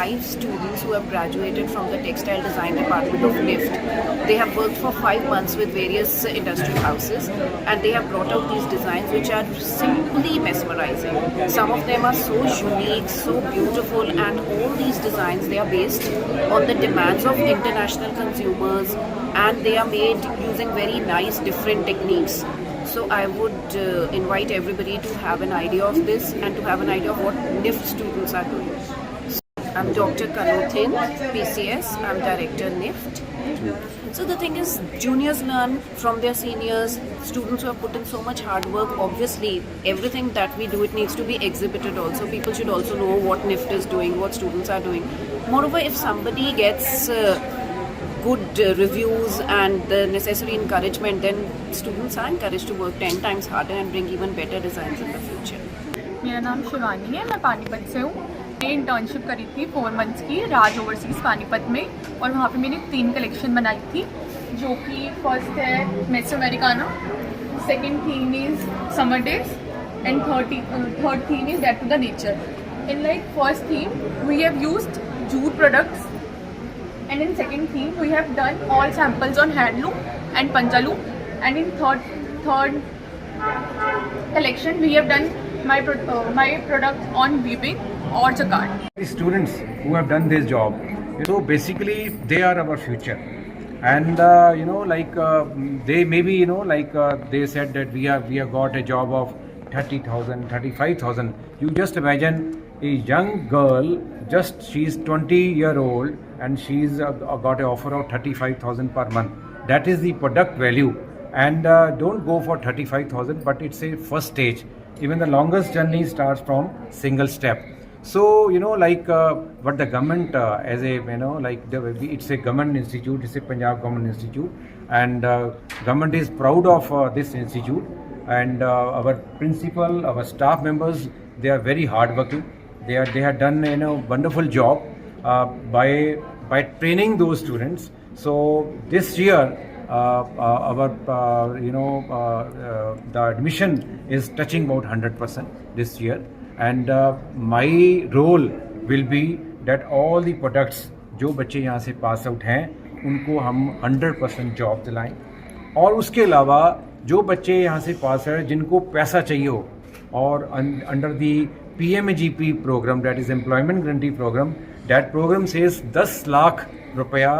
5 students who have graduated from the Textile Design Department of NIFT. They have worked for 5 months with various industrial houses, and they have brought out these designs which are simply mesmerizing. Some of them are so unique, so beautiful, and all these designs, they are based on the demands of international consumers, and they are made using very nice different techniques. So I would invite everybody to have an idea of this and to have an idea of what NIFT students are doing. I'm Dr. Kanothin, PCS. I'm Director NIFT. So the thing is, juniors learn from their seniors, students who have put in so much hard work. Obviously, everything that we do, it needs to be exhibited also. People should also know what NIFT is doing, what students are doing. Moreover, if somebody gets good reviews and the necessary encouragement, then students are encouraged to work 10 times harder and bring even better designs in the future. मेरा नाम शिवानी है, मैं पानीपत से हूँ। मैं internship करी थी 4 months की राज ओवरसीज़ पानीपत में, और वहाँ पे मैंने 3 कलेक्शन बनाई थी, जो कि फर्स्ट है mess Americana, second theme is summer days, and third theme is back to the nature. In like first theme, we have used jute products. And in second theme, we have done all samples on handloom and panjaloom. And in third collection, we have done my product on weaving or jacquard. The students who have done this job, so basically they are our future. And they maybe they said that we have got a job of 30,000, 35,000. You just imagine a young girl, she's 20-year-old, and she's got an offer of 35,000 per month. That is the product value. And don't go for 35,000, but it's a first stage. Even the longest journey starts from single step. So what the government it's a government institute, it's a Punjab government institute, and government is proud of this institute. And our principal, our staff members, they are very hardworking. They have done a wonderful job by training those students. So this year, the admission is touching about 100% this year, and my role will be that all the products जो बच्चे यहाँ से pass out हैं उनको हम 100% job दिलाएं, और उसके अलावा जो बच्चे यहाँ से पास हैं जिनको पैसा चाहिए हो, और under the PMAGP program, that is employment guarantee program, that program says 10 lakh रुपया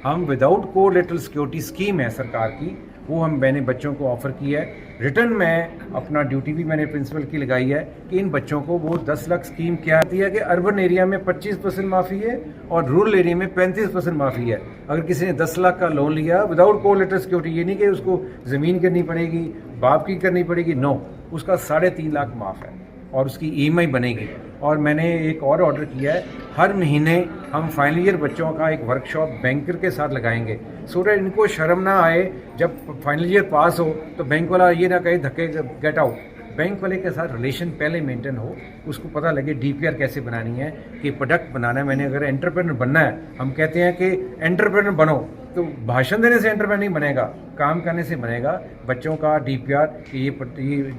हम विदाउट कोलेटरल सिक्योरिटी स्कीम है सरकार की, वो मैंने बच्चों को ऑफ़र की है. रिटर्न में अपना ड्यूटी भी मैंने प्रिंसिपल की लगाई है कि इन बच्चों को वो 10 लाख स्कीम क्या आती है कि अर्बन एरिया में 25% माफ़ी है और रूरल एरिया में 35% माफ़ी है. अगर किसी ने 10 लाख का लोन लिया विदाउट कोलेटरल सिक्योरिटी, ये नहीं कि उसको ज़मीन करनी पड़ेगी, बाप की करनी पड़ेगी, नो, उसका 3.5 लाख माफ़ है और उसकी EMI बनेगी. और मैंने एक और ऑर्डर किया है, हर महीने हम फाइनल ईयर बच्चों का एक वर्कशॉप बैंकर के साथ लगाएंगे, सो दैट इनको शर्म ना आए जब फाइनल ईयर पास हो तो बैंक वाला ये ना कहे धक्के गेट आउट. बैंक वाले के साथ रिलेशन पहले मेंटेन हो, उसको पता लगे DPR कैसे बनानी है, कि प्रोडक्ट बनाना है. मैंने अगर एंटरप्रेन्योर बनना है, हम कहते हैं कि एंटरप्रेन्योर बनो, तो भाषण देने से एंटरप्रेन्योर नहीं बनेगा, काम करने से बनेगा. बच्चों का DPR, ये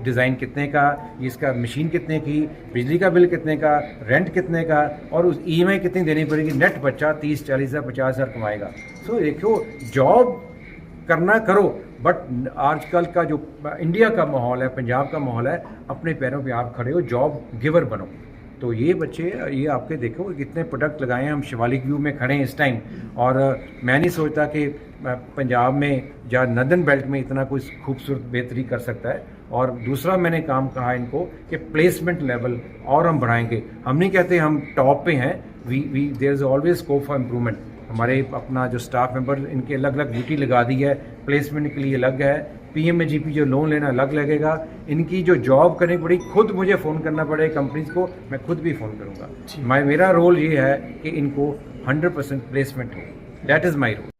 डिज़ाइन कितने का, इसका मशीन कितने की, बिजली का बिल कितने का, रेंट कितने का, और उस EMI कितनी देनी पड़ेगी, नेट बच्चा 30, 40 हज़ार, 50 हज़ार कमाएगा. सो देखो, जॉब करना करो, बट आजकल का जो इंडिया का माहौल है, पंजाब का माहौल है, अपने पैरों पे आप खड़े हो, जॉब गिवर बनो. तो ये बच्चे, ये आपके देखो कितने प्रोडक्ट लगाए हैं. हम शिवालिक व्यू में खड़े हैं इस टाइम, और मैं नहीं सोचता कि पंजाब में या नॉर्दर्न बेल्ट में इतना कोई खूबसूरत बेहतरी कर सकता है. और दूसरा मैंने काम कहा इनको कि प्लेसमेंट लेवल और हम बढ़ाएंगे. हम नहीं कहते हम टॉप पे हैं, there is always scope for improvement. हमारे अपना जो स्टाफ मेंबर, इनके अलग अलग ड्यूटी लगा दी है, प्लेसमेंट के लिए अलग है, PMAGP जो लोन लेना अलग लगेगा. इनकी जो जॉब करनी पड़ी, खुद मुझे फ़ोन करना पड़े कंपनीज को, मैं खुद भी फ़ोन करूँगा. मेरा रोल ये है कि इनको 100% प्लेसमेंट हो. That is my role.